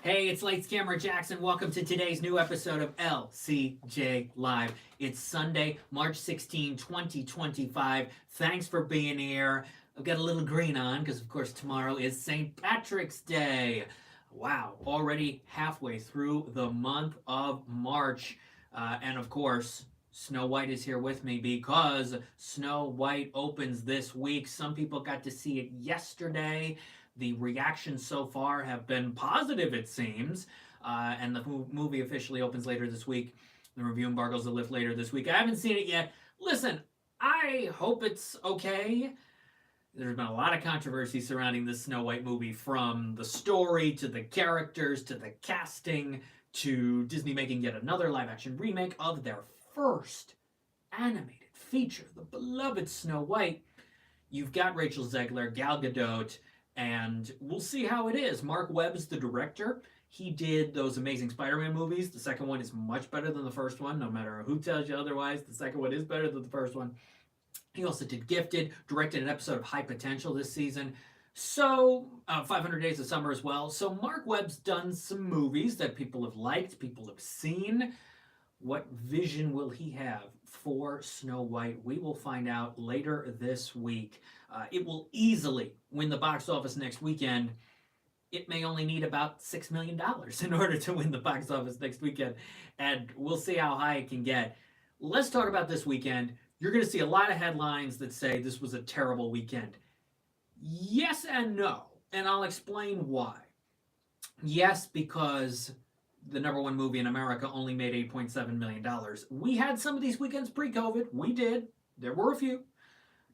Hey, it's Lights Camera Jackson. Welcome to today's new episode of LCJ Live. It's Sunday, March 16, 2025. Thanks for being here. I've got a little green on because, of course, tomorrow is St. Patrick's Day. Wow, already halfway through the month of March. And, of course, Snow White is here with me because Snow White opens this week. Some people got to see it yesterday. The reactions so far have been positive, it seems. And the movie officially opens later this week. The review embargoes will lift later this week. I haven't seen it yet. Listen, I hope it's okay. There's been a lot of controversy surrounding this Snow White movie, from the story to the characters to the casting to Disney making yet another live action remake of their first animated feature, the beloved Snow White. You've got Rachel Zegler, Gal Gadot, and we'll see how it is. Mark Webb's the director. He did those Amazing Spider-Man movies. The second one is much better than the first one, no matter who tells you otherwise. The second one is better than the first one. He also did Gifted, directed an episode of High Potential this season. So, 500 Days of Summer as well. So Mark Webb's done some movies that people have liked, people have seen. What vision will he have for Snow White? We will find out later this week. It will easily win the box office next weekend. It may only need about $6 million in order to win the box office next weekend, and we'll see how high it can get. Let's talk about this weekend. You're going to see a lot of headlines that say this was a terrible weekend. Yes and no, and I'll explain why. Yes, because the number one movie in America only made $8.7 million. We had some of these weekends pre-COVID. We did. There were a few.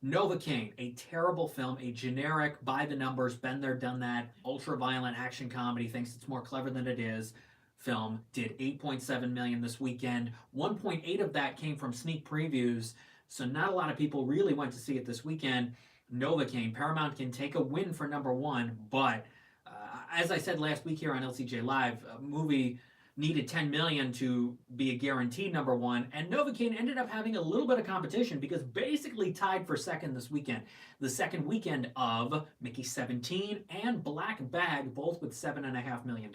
Novocaine, a terrible film, a generic, by-the-numbers, been there, done that, ultra-violent action comedy, thinks it's more clever than it is, film, did $8.7 million this weekend. 1.8 of that came from sneak previews, so not a lot of people really went to see it this weekend. Novocaine, Paramount can take a win for number one, but as I said last week here on LCJ Live, a movie needed $10 million to be a guaranteed number one, and Novocaine ended up having a little bit of competition because basically tied for second this weekend. The second weekend of Mickey 17 and Black Bag, both with $7.5 million.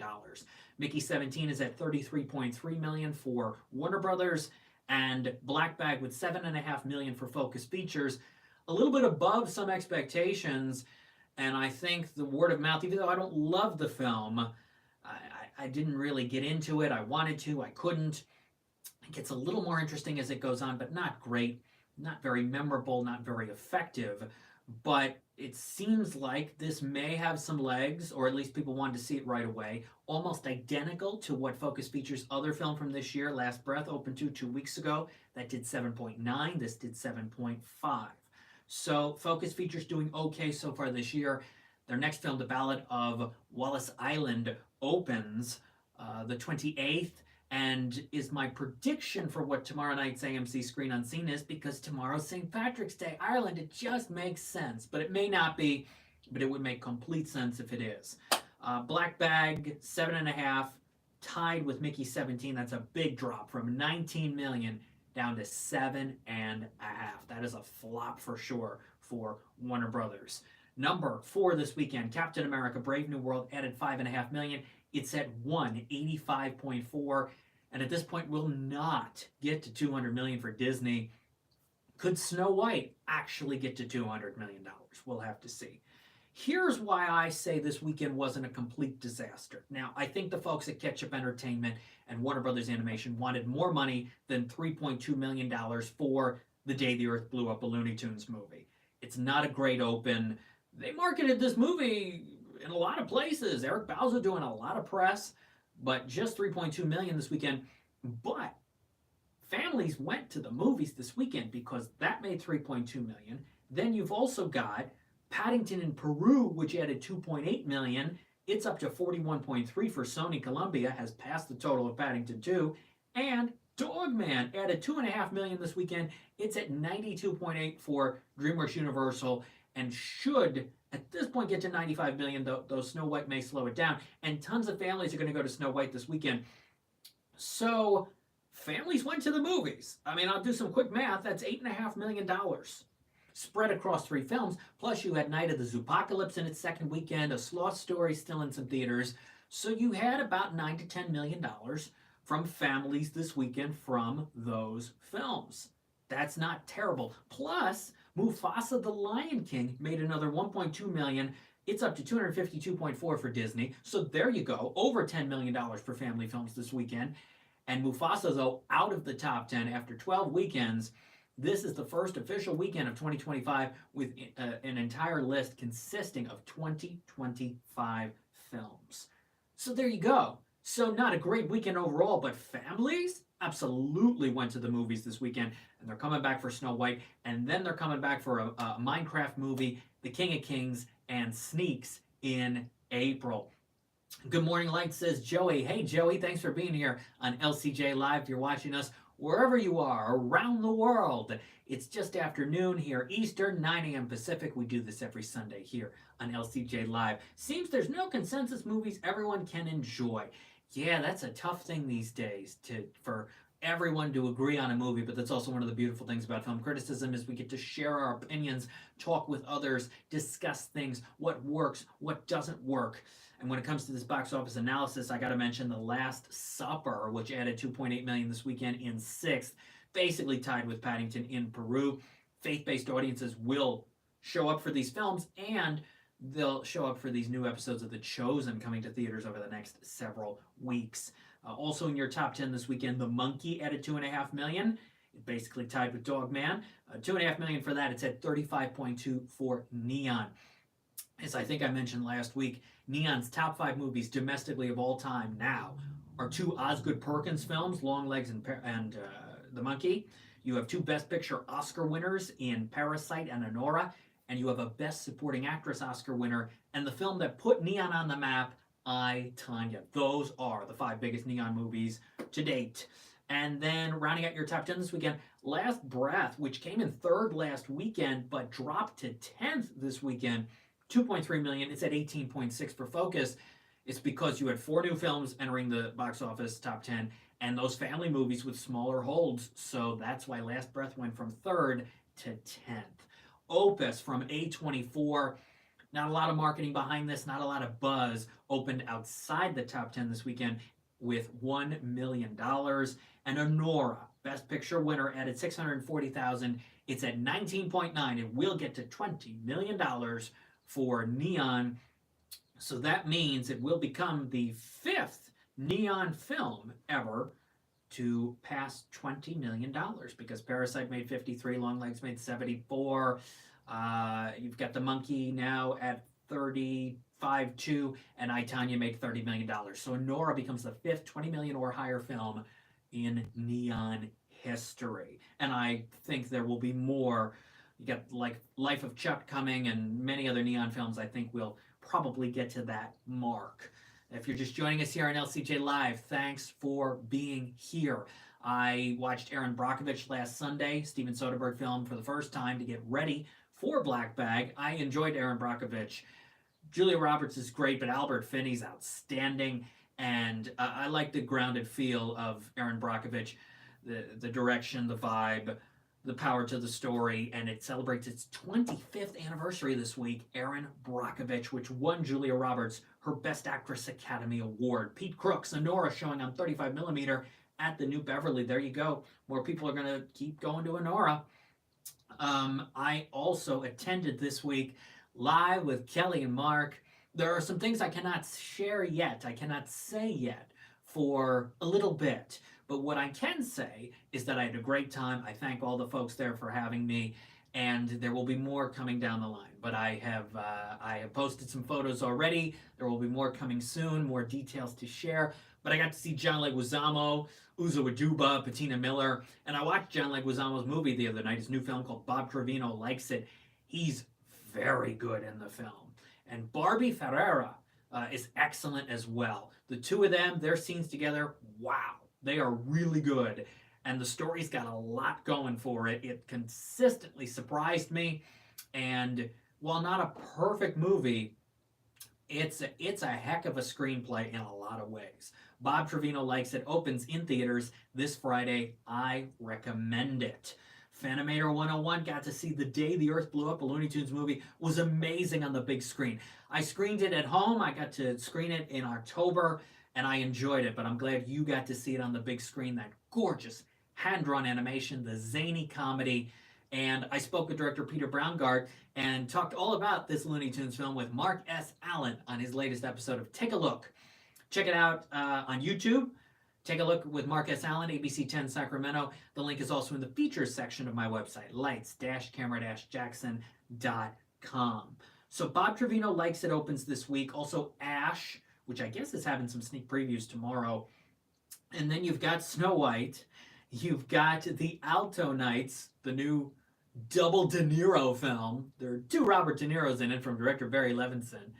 Mickey 17 is at $33.3 million for Warner Brothers, and Black Bag with $7.5 million for Focus Features. A little bit above some expectations, and I think the word of mouth, even though I don't love the film, I didn't really get into it. I wanted to, I couldn't. It gets a little more interesting as it goes on, but not great, not very memorable, not very effective. But it seems like this may have some legs, or at least people wanted to see it right away. Almost identical to what Focus Features' other film from this year, Last Breath, opened to 2 weeks ago. That did 7.9. This did 7.5. So Focus Features doing okay so far this year. Their next film, The Ballad of Wallace Island, opens the 28th, and is my prediction for what tomorrow night's AMC Screen Unseen is, because tomorrow's St. Patrick's Day, Ireland. It just makes sense, but it may not be, but it would make complete sense if it is. Black Bag, 7.5, tied with Mickey 17. That's a big drop from 19 million down to 7.5. That is a flop for sure for Warner Brothers. Number 4 this weekend, Captain America Brave New World, added $5.5 million. It's at 185.4, and at this point will not get to $200 million for Disney. Could Snow White actually get to $200 million? We'll have to see. Here's why I say this weekend wasn't a complete disaster. Now, I think the folks at Ketchup Entertainment and Warner Brothers Animation wanted more money than $3.2 million for The Day the Earth Blew Up, a Looney Tunes movie. It's not a great open. They marketed this movie in a lot of places. Eric Bauza doing a lot of press, but just $3.2 million this weekend. But families went to the movies this weekend because that made $3.2 million. Then you've also got Paddington in Peru, which added $2.8 million. It's up to 41.3 for Sony. Columbia has passed the total of Paddington 2. And Dogman added $2.5 million this weekend. It's at 92.8 for DreamWorks Universal, and should at this point get to 95 million, though Snow White may slow it down. And tons of families are going to go to Snow White this weekend. So families went to the movies. I mean, I'll do some quick math. That's $8.5 million spread across 3 films. Plus you had Night of the Zoopocalypse in its second weekend, A Sloth Story still in some theaters. So you had about $9 to $10 million from families this weekend from those films. That's not terrible. Plus, Mufasa the Lion King made another 1.2 million. It's up to 252.4 for Disney. So there you go, over $10 million for family films this weekend. And Mufasa, though, out of the top 10 after 12 weekends. This is the first official weekend of 2025 with an entire list consisting of 2025 films. So there you go. So not a great weekend overall, but families absolutely went to the movies this weekend, and they're coming back for Snow White, and then they're coming back for a Minecraft movie, The King of Kings, and Sneaks in April. Good Morning Light says Joey. Hey Joey, thanks for being here on LCJ Live. If you're watching us wherever you are around the world, it's just afternoon here Eastern, 9 a.m. Pacific. We do this every Sunday here on LCJ Live. Seems there's no consensus movies everyone can enjoy. Yeah, that's a tough thing these days for everyone to agree on a movie, but that's also one of the beautiful things about film criticism is we get to share our opinions, talk with others, discuss things, what works, what doesn't work. And when it comes to this box office analysis, I got to mention The Last Supper, which added 2.8 million this weekend in sixth, basically tied with Paddington in Peru. Faith-based audiences will show up for these films, and they'll show up for these new episodes of The Chosen coming to theaters over the next several weeks. Also in your top 10 this weekend, The Monkey added 2.5 million. It basically tied with Dogman. 2.5 million for that. It's at 35.2 for Neon. As I think I mentioned last week, Neon's top 5 movies domestically of all time now are 2 Osgood Perkins films, Longlegs and The Monkey. You have 2 Best Picture Oscar winners in Parasite and Anora, and you have a Best Supporting Actress Oscar winner, and the film that put Neon on the map, I, Tonya. Those are the 5 biggest Neon movies to date. And then rounding out your top 10 this weekend, Last Breath, which came in 3rd last weekend but dropped to 10th this weekend, 2.3 million. It's at 18.6 for Focus. It's because you had 4 new films entering the box office top 10 and those family movies with smaller holds. So that's why Last Breath went from 3rd to 10th. Opus from A24. Not a lot of marketing behind this, not a lot of buzz. Opened outside the top 10 this weekend with $1 million. And Anora, Best Picture winner, added 640,000. It's at 19.9. It will get to $20 million for Neon. So that means it will become the 5th Neon film ever to pass $20 million because Parasite made 53, Longlegs made 74. You've got The Monkey now at 35.2, and I, Tonya made $30 million. So Nora becomes the 5th $20 million or higher film in Neon history. And I think there will be more. You got like Life of Chuck coming and many other Neon films. I think we'll probably get to that mark. If you're just joining us here on LCJ Live, thanks for being here. I watched Aaron Brockovich last Sunday, Steven Soderbergh film, for the first time to get ready for Black Bag. I enjoyed Aaron Brockovich. Julia Roberts is great, but Albert Finney's outstanding. And I like the grounded feel of Aaron Brockovich, the direction, the vibe, the power to the story, and it celebrates its 25th anniversary this week. Aaron Brockovich, which won Julia Roberts her Best Actress Academy Award. Pete Crooks, Anora, showing on 35mm at the New Beverly. There you go. More people are going to keep going to Anora. I also attended this week live with Kelly and Mark. There are some things I cannot share yet. I cannot say yet for a little bit. But what I can say is that I had a great time. I thank all the folks there for having me, and there will be more coming down the line. But I have posted some photos already. There will be more coming soon, more details to share. But I got to see John Leguizamo, Uzo Aduba, Patina Miller, and I watched John Leguizamo's movie the other night, his new film called Bob Trevino Likes It. He's very good in the film. And Barbie Ferreira is excellent as well. The two of them, their scenes together, wow. They are really good, and the story's got a lot going for it. It consistently surprised me, and while not a perfect movie, it's a heck of a screenplay in a lot of ways. Bob Trevino Likes It opens in theaters this Friday. I recommend it. Fanimator 101 got to see The Day the Earth Blew Up, a Looney Tunes movie. Was amazing on the big screen. I screened it at home. I got to screen it in October, and I enjoyed it. But I'm glad you got to see it on the big screen. That gorgeous hand-drawn animation, the zany comedy. And I spoke with director Peter Braungart and talked all about this Looney Tunes film with Mark S. Allen on his latest episode of Take a Look. Check it out on YouTube. Take a look with Mark S. Allen, ABC 10 Sacramento. The link is also in the features section of my website, lights-camera-jackson.com. So Bob Trevino Likes It opens this week. Also Ash, which I guess is having some sneak previews tomorrow. And then you've got Snow White. You've got The Alto Knights, the new double De Niro film. There are 2 Robert De Niros in it from director Barry Levinson.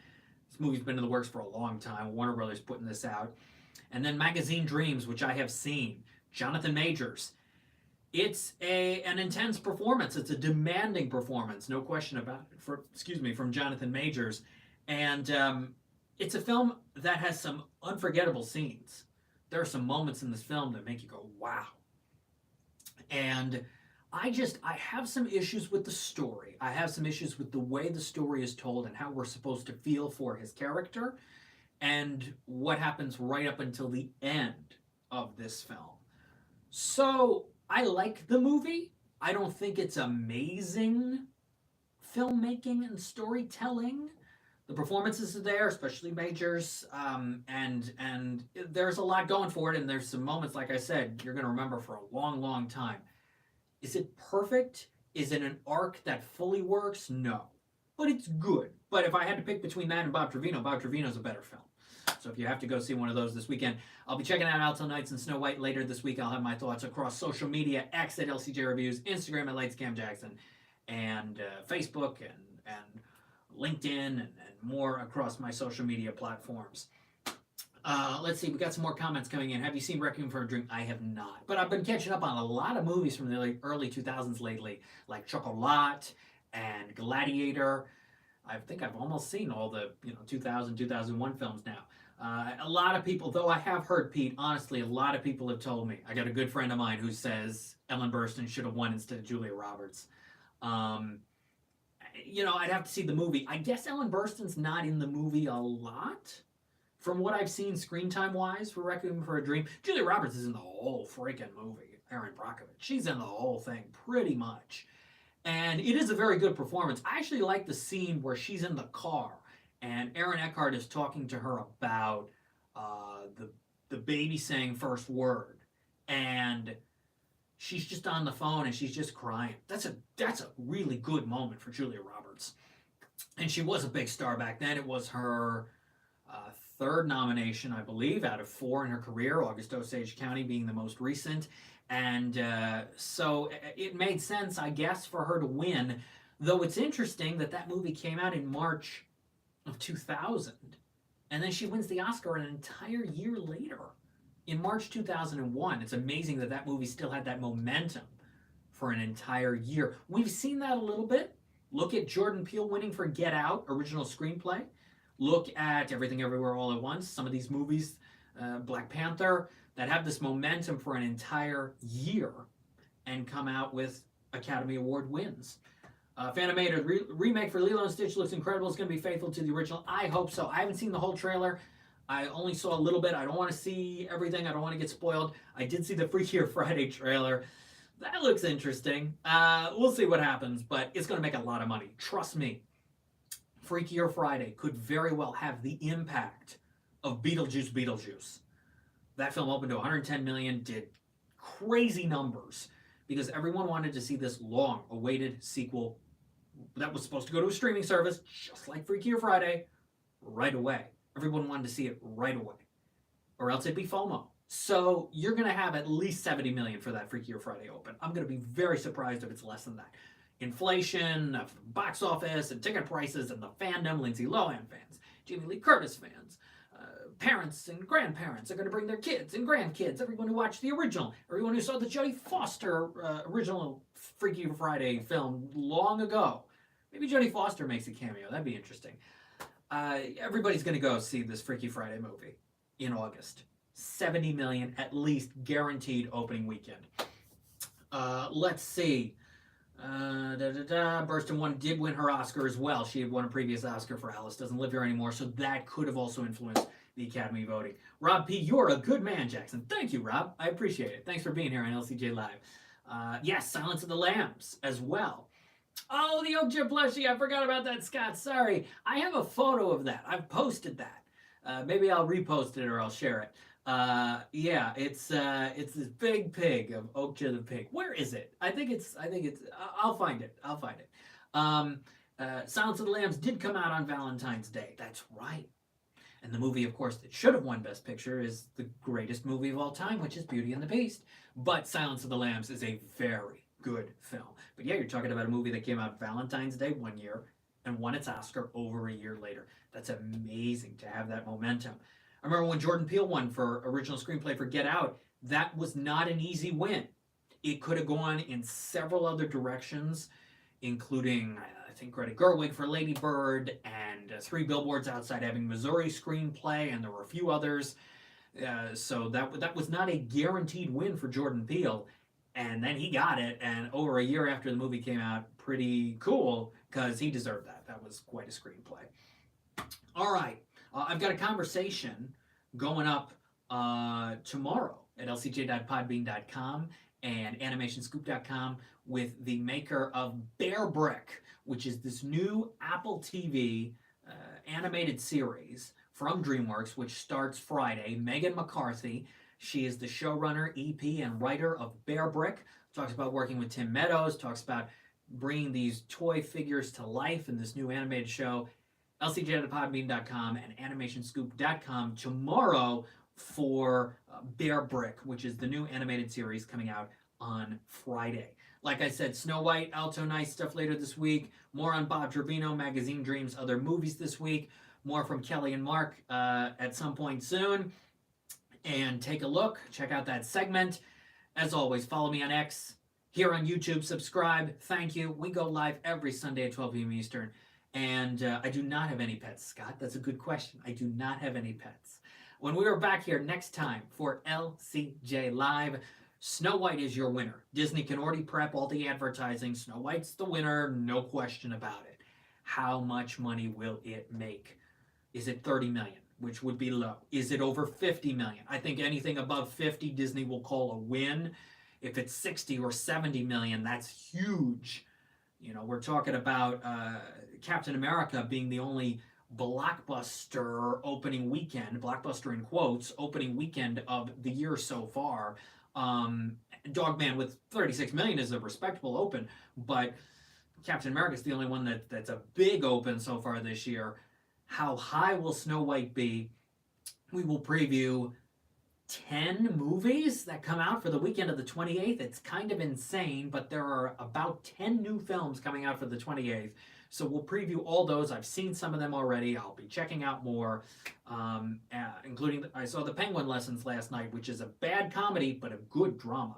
This movie's been in the works for a long time. Warner Brothers putting this out. And then Magazine Dreams, which I have seen. Jonathan Majors. It's an intense performance. It's a demanding performance, no question about it. From Jonathan Majors. And it's a film that has some unforgettable scenes. There are some moments in this film that make you go, wow. And I have some issues with the story. I have some issues with the way the story is told and how we're supposed to feel for his character and what happens right up until the end of this film. So I like the movie. I don't think it's amazing filmmaking and storytelling. The performances are there, especially Majors, and there's a lot going for it, and there's some moments, like I said, you're going to remember for a long, long time. Is it perfect? Is it an arc that fully works? No. But it's good. But if I had to pick between that and Bob Trevino's a better film. So if you have to go see one of those this weekend, I'll be checking out Alto Knights and Snow White later this week. I'll have my thoughts across social media, X at LCJ Reviews, Instagram at LightsCamJackson, and Facebook and LinkedIn and more across my social media platforms. Let's see, we got some more comments coming in. Have you seen Requiem for a Dream? I have not. But I've been catching up on a lot of movies from the early 2000s lately, like Chocolat and Gladiator. I think I've almost seen all the 2000, 2001 films now. A lot of people, though I have heard, Pete, honestly, a lot of people have told me. I got a good friend of mine who says Ellen Burstyn should have won instead of Julia Roberts. I'd have to see the movie. I guess Ellen Burstyn's not in the movie a lot. From what I've seen screen time wise for Requiem for a Dream, Julia Roberts is in the whole freaking movie. Erin Brockovich, she's in the whole thing pretty much. And it is a very good performance. I actually like the scene where she's in the car and Aaron Eckhart is talking to her about the baby saying first word. And she's just on the phone and she's just crying. That's a really good moment for Julia Roberts. And she was a big star back then. It was her 3rd nomination, I believe, out of 4 in her career, August Osage County being the most recent. And so it made sense, I guess, for her to win. Though it's interesting that movie came out in March of 2000. And then she wins the Oscar an entire year later, in March 2001. It's amazing that movie still had that momentum for an entire year. We've seen that a little bit. Look at Jordan Peele winning for Get Out, original screenplay. Look at Everything Everywhere All at Once. Some of these movies, Black Panther, that have this momentum for an entire year and come out with Academy Award wins. Fanimator remake for Lilo & Stitch looks incredible. It's going to be faithful to the original. I hope so. I haven't seen the whole trailer. I only saw a little bit. I don't want to see everything. I don't want to get spoiled. I did see the Freakier Friday trailer. That looks interesting. We'll see what happens, but it's going to make a lot of money. Trust me. Freakier Friday could very well have the impact of Beetlejuice. That film opened to 110 million, did crazy numbers because everyone wanted to see this long-awaited sequel that was supposed to go to a streaming service, just like Freakier Friday, right away. Everyone wanted to see it right away, or else it'd be FOMO. So you're going to have at least 70 million for that Freakier Friday open. I'm going to be very surprised if it's less than that. Inflation, box office, and ticket prices, and the fandom, Lindsay Lohan fans, Jamie Lee Curtis fans, parents and grandparents are going to bring their kids and grandkids, everyone who watched the original, everyone who saw the Jodie Foster original Freaky Friday film long ago. Maybe Jodie Foster makes a cameo. That'd be interesting. Everybody's going to go see this Freaky Friday movie in August. 70 million at least guaranteed opening weekend. Let's see. Burstyn did win her Oscar as well. She had won a previous Oscar for Alice Doesn't Live Here Anymore, so that could have also influenced the Academy voting. Rob P., you're a good man, Jackson. Thank you, Rob. I appreciate it. Thanks for being here on LCJ Live. Yes, Silence of the Lambs as well. Oh, the Oak Chip plushie. I forgot about that, Scott. Sorry. I have a photo of that. I've posted that. Maybe I'll repost it or I'll share it. Yeah, it's this big pig of Oak Chip the pig. Where is it? I think it's. I'll find it. I'll find it. Silence of the Lambs did come out on Valentine's Day. That's right. And the movie, of course, that should have won Best Picture is the greatest movie of all time, which is Beauty and the Beast. But Silence of the Lambs is a very good film. But yeah, you're talking about a movie that came out Valentine's Day one year and won its Oscar over a year later. That's amazing to have that momentum. I remember when Jordan Peele won for original screenplay for Get Out, that was not an easy win. It could have gone in several other directions, including, I think, Greta Gerwig for Lady Bird and Three Billboards Outside Ebbing, Missouri screenplay, and there were a few others. So that was not a guaranteed win for Jordan Peele. And then he got it, and over a year after the movie came out, pretty cool, because he deserved that. That was quite a screenplay. All right, I've got a conversation going up tomorrow at lcj.podbean.com and animationscoop.com with the maker of Bear Brick, which is this new Apple TV animated series from DreamWorks, which starts Friday. Megan McCarthy, she is the showrunner, EP, and writer of Bear Brick. Talks about working with Tim Meadows, talks about bringing these toy figures to life in this new animated show. lcj.podbean.com and animationscoop.com tomorrow for Bear Brick, which is the new animated series coming out on Friday. Like I said, Snow White, Alto Nice stuff later this week. More on Bob Trevino, Magazine Dreams, other movies this week. More from Kelly and Mark at some point soon. And take a look. Check out that segment. As always, follow me on X, here on YouTube. Subscribe. Thank you. We go live every Sunday at 12 p.m. Eastern. And I do not have any pets, Scott. That's a good question. I do not have any pets. When we are back here next time for LCJ Live, Snow White is your winner. Disney can already prep all the advertising. Snow White's the winner, no question about it. How much money will it make? Is it 30 million, which would be low? Is it over 50 million? I think anything above 50, Disney will call a win. If it's 60 or 70 million, that's huge. You know, we're talking about Captain America being the only blockbuster opening weekend, blockbuster in quotes, opening weekend of the year so far. Dogman with 36 million is a respectable open, but Captain America is the only one that's a big open so far this year. How high will Snow White be? We will preview 10 movies that come out for the weekend of the 28th. It's kind of insane, but there are about 10 new films coming out for the 28th. So we'll preview all those. I've seen some of them already. I'll be checking out more, including, I saw The Penguin Lessons last night, which is a bad comedy, but a good drama.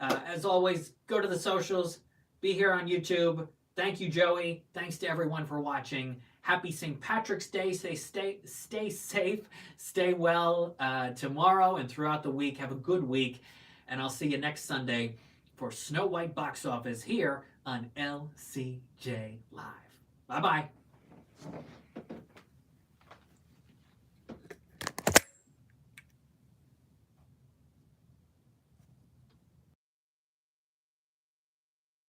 As always, go to the socials. Be here on YouTube. Thank you, Joey. Thanks to everyone for watching. Happy St. Patrick's Day. Stay safe. Stay well tomorrow and throughout the week. Have a good week. And I'll see you next Sunday for Snow White Box Office here on LCJ Live. Bye-bye.